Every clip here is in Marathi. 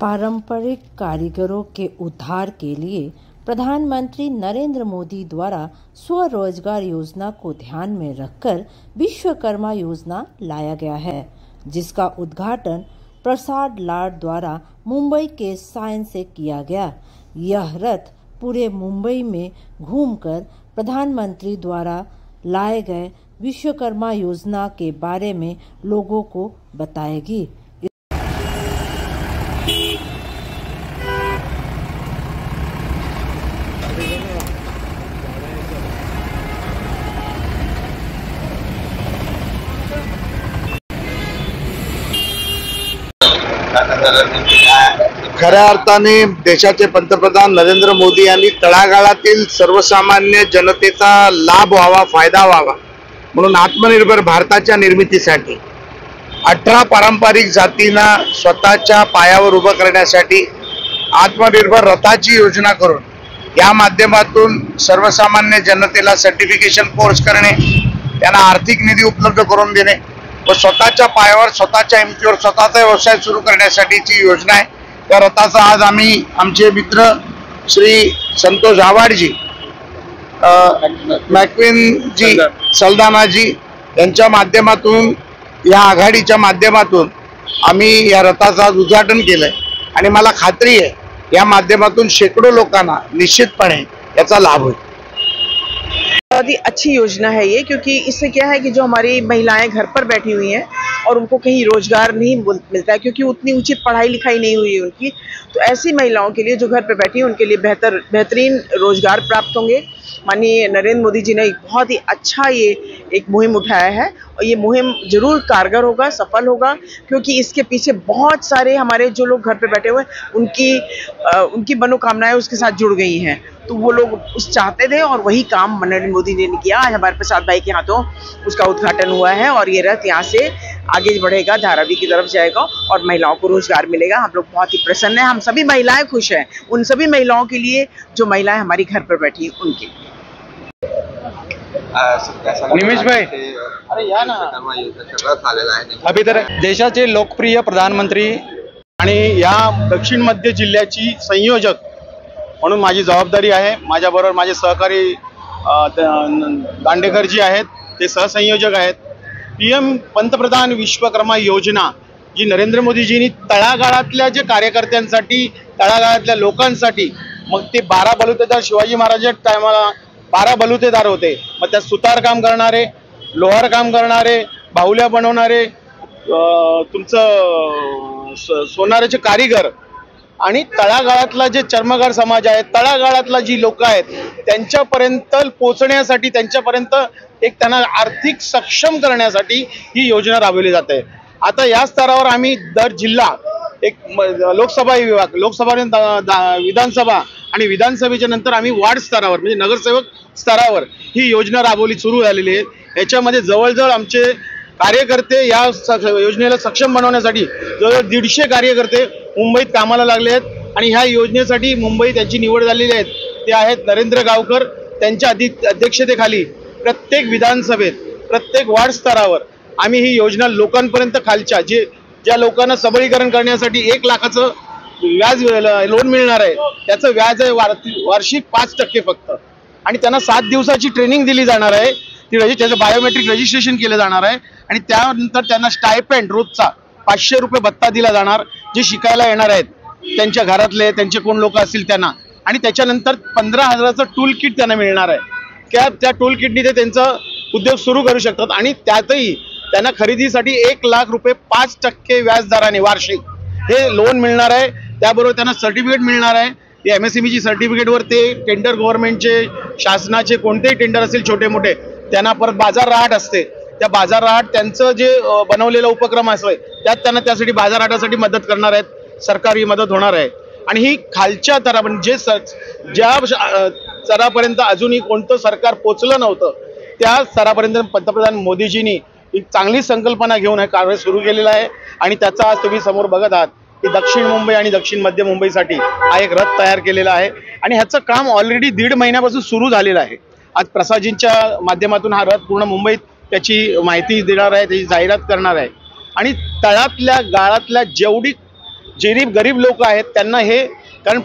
पारंपरिक कारीगरों के उद्धार के लिए प्रधानमंत्री नरेंद्र मोदी द्वारा स्वरोजगार योजना को ध्यान में रखकर विश्वकर्मा योजना लाया गया है, जिसका उद्घाटन प्रसाद लाड द्वारा मुंबई के साइन से किया गया। यह रथ पूरे मुंबई में घूमकर प्रधानमंत्री द्वारा लाए गए विश्वकर्मा योजना के बारे में लोगों को बताएगी। खऱ्या अर्थाने देशाचे पंतप्रधान नरेंद्र मोदी यांनी तळागाळातील सर्वसामान्य जनतेचा लाभ व्हावा, फायदा व्हावा म्हणून आत्मनिर्भर भारताच्या निर्मितीसाठी 18 पारंपरिक जातींना स्वतःच्या पायावर उभं करण्यासाठी आत्मनिर्भर रथाची योजना करून या माध्यमातून सर्वसामान्य जनतेला सर्टिफिकेशन कोर्स करणे, त्यांना आर्थिक निधी उपलब्ध करून देणे व स्वतःच्या पायावर स्वतःच्या हिमतीवर स्वतःचा व्यवसाय सुरू करण्यासाठीची योजना आहे। त्या रथाचा आज आम्ही आमचे मित्र श्री संतोष आवाडजी, मॅक्विनजी, सलदानाजी यांच्या माध्यमातून, या आघाडीच्या माध्यमातून आम्ही या रथाचं आज उद्घाटन केलंय आणि मला खात्री आहे या माध्यमातून शेकडो लोकांना निश्चितपणे याचा लाभ होईल। बहुत ही अच्छी योजना है ये, क्योंकि इससे क्या है कि जो हमारी महिलाएं घर पर बैठी हुई हैं और उनको कहीं रोजगार नहीं मिलता है, क्योंकि उतनी उचित पढ़ाई लिखाई नहीं हुई है उनकी, तो ऐसी महिलाओं के लिए जो घर पर बैठी हैं उनके लिए बेहतरीन रोजगार प्राप्त होंगे। माननीय नरेंद्र मोदी जी ने एक बहुत ही अच्छा ये एक मुहिम उठाया है और ये मुहिम जरूर कारगर होगा, सफल होगा, क्योंकि इसके पीछे बहुत सारे हमारे जो लोग घर पे बैठे हुए उनकी मनोकामनाएं उसके साथ जुड़ गई हैं, तो वो लोग उस चाहते थे और वही काम नरेंद्र मोदी ने किया। आज हमारे प्रसाद भाई के हाथों उसका उद्घाटन हुआ है और ये रथ यहाँ से आगे बढ़ेगा, धारावी की तरफ जाएगा और महिलाओं को रोजगार मिलेगा। हम लोग बहुत ही प्रसन्न हैं, हम सभी महिलाएं खुश हैं, उन सभी महिलाओं के लिए जो महिलाएं हमारी घर पर बैठी हैं उनके लिए। निमेश भाई, अरे या ना, अभी तर देशाचे लोकप्रिय प्रधानमंत्री आणि या दक्षिण मध्य जिल्ह्याची संयोजक म्हणून माझी जबाबदारी आहे। माझ्याबरोबर माझे सहकारी दांडेकर जी आहेत, ते सहसंयोजक आहेत। पीएम पंतप्रधान विश्वकर्मा योजना जी नरेंद्र मोदीजींनी तळागाळातल्या जे कार्यकर्त्यांसाठी, तळागाळातल्या लोकांसाठी, मग ते 12 बलुतेदार शिवाजी महाराजांच्या टायमाला 12 बलुतेदार होते, मग त्यात सुतार काम करणारे, लोहार काम करणारे, बाहुल्या बनवणारे, तुमचं सोनाराचे कारीगर आणि तळागाळातला जे चर्मकार समाज आहे, तळागाळातला जी लोक आहेत त्यांच्यापर्यंत पोहोचण्यासाठी, त्यांच्यापर्यंत एक त्यांना आर्थिक सक्षम करण्यासाठी ही योजना राबवली जाते। आता या स्तरावर आम्ही दर जिल्हा एक लोकसभा विभाग, लोकसभा विधानसभा आणि विधानसभेच्या नंतर आम्ही वार्ड स्तरावर म्हणजे नगरसेवक स्तरावर ही योजना राबवली सुरू झालेली आहे। याच्यामध्ये जवळजवळ आमचे कार्यकर्ते या योजनेला सक्षम बनवण्यासाठी जवळजवळ 150 कार्यकर्ते मुंबईत कामाला लागले आहेत आणि ह्या योजनेसाठी मुंबईत त्यांची निवड झालेली आहे। ते आहेत नरेंद्र गावकर, त्यांच्या अध्यक्षतेखाली प्रत्येक विधानसभेत, प्रत्येक वार्ड स्तरावर आम्ही ही योजना लोकांपर्यंत, खालच्या ज्या लोकांना सबलीकरण करण्यासाठी 1 लाखाचं व्याज लोन मिळणार आहे, त्याचं व्याज आहे वार्षिक 5% फक्त, आणि त्यांना 7 दिवसाची ट्रेनिंग दिली जाणार आहे। त्याचं बायोमेट्रिक रजिस्ट्रेशन केलं जाणार आहे आणि त्यानंतर त्यांना स्टायपेंड रोजचा 500 रुपये भत्ता दिला जाणार, जे शिकायला येणार आहेत त्यांच्या घरातले, त्यांचे कोण लोक असतील त्यांना, आणि त्याच्यानंतर 15,000चं टूल किट त्यांना मिळणार आहे। त्या टूल किटनी ते त्यांचा उद्योग सुरू करू शकतात आणि त्यातही त्यांना खरेदीसाठी 1 लाख रुपये 5% व्याजदराने वार्षिक हे लोन मिळणार आहे। त्याबरोबर त्यांना सर्टिफिकेट मिळणार आहे, MSMEची सर्टिफिकेटवर ते टेंडर, गव्हर्नमेंटचे, शासनाचे कोणतेही टेंडर असतील छोटे मोठे, त्यांना परत बाजार रहाट असते, त्या बाजार रहाट त्यांचं जे बनवलेला उपक्रम असेल त्यात त्यांना त्यासाठी बाजार रहाटासाठी मदत करणार आहेत, सरकारी मदत होणार आहे। आणि ही खालच्या स्तरापर्यंत ज्या स्तरापर्यंत अजूनही कोणतं सरकार पोचलं नव्हतं त्या स्तरापर्यंत पंतप्रधान मोदीजींनी एक चांगली संकल्पना घेऊन हे कार्य सुरू केलेलं आहे आणि त्याचा आज तुम्ही समोर बघत आहात की दक्षिण मुंबई आणि दक्षिण मध्य मुंबईसाठी हा एक रथ तयार केलेला आहे आणि ह्याचं काम ऑलरेडी 1.5 महिन्यापासून सुरू झालेलं आहे। आज प्रसादजींच्या माध्यमातून हा रथ पूर्ण मुंबईत त्याची माहिती देणार आहे, त्याची जाहिरात करणार आहे आणि तळातल्या गाळातल्या जे गरीब लोक आहेत त्यांना हे, कारण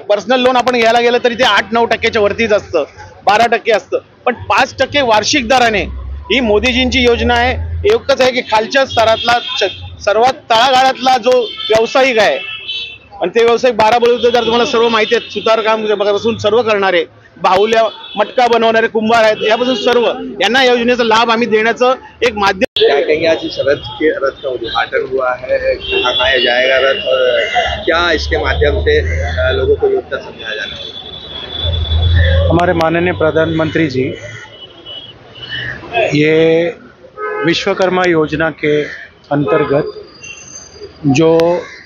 पर्सनल लोन आपण घ्यायला गेलं तरी ते 8-9% वरतीच असतं, 12% असतं, पण 5% वार्षिक दराने ही मोदीजींची योजना आहे. एकच आहे की खालच्या स्तरातला सर्वात तळागाळातला जो व्यावसायिक आहे, आणि ते व्यावसायिक 12 बलुतेदार तुम्हाला सर्व माहिती आहेत, सुतारकाम पासून सर्व करणारे, बाहुल्या मटका बनवणारे कुंभार आहेत, यापासून सर्व यांना या योजनेचा लाभ आम्ही देण्याचं एक माध्यम. क्या कहेंगे, आज इस रथ का उद्घाटन हुआ है, कहाँ जाएगा रथ और क्या इसके माध्यम से लोगों को योजना समझाया जाना है? हमारे माननीय प्रधानमंत्री जी ये विश्वकर्मा योजना के अंतर्गत जो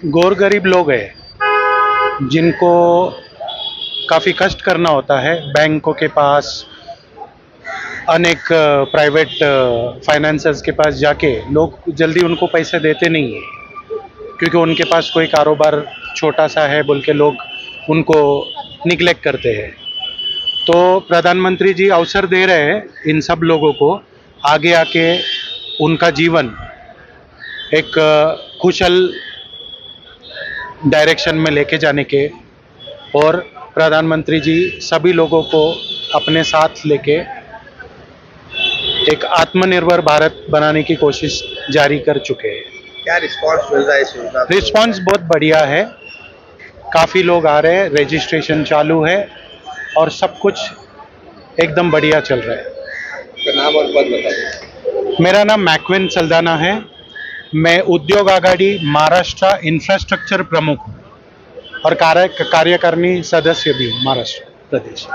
गरीब लोग हैं जिनको काफ़ी कष्ट करना होता है, बैंकों के पास अनेक प्राइवेट फाइनेंसर्स के पास जाके लोग जल्दी उनको पैसे देते नहीं हैं, क्योंकि उनके पास कोई कारोबार छोटा सा है बोल के लोग उनको निगलेक्ट करते हैं. तो प्रधानमंत्री जी अवसर दे रहे हैं इन सब लोगों को आगे आके उनका जीवन एक कुशल डायरेक्शन में लेके जाने के, और प्रधानमंत्री जी सभी लोगों को अपने साथ लेके एक आत्मनिर्भर भारत बनाने की कोशिश जारी कर चुके हैं. क्या रिस्पांस मिल रहा है इस योजना को? रिस्पांस बहुत बढ़िया है, काफ़ी लोग आ रहे हैं, रजिस्ट्रेशन चालू है और सब कुछ एकदम बढ़िया चल रहा है. आपका नाम और पद बताइए. मेरा नाम मैक्विन सल्दाना है. मैं उद्योग आघाड़ी महाराष्ट्र इंफ्रास्ट्रक्चर प्रमुख हूँ और कार्यकारिणी सदस्य भी हूँ महाराष्ट्र प्रदेश.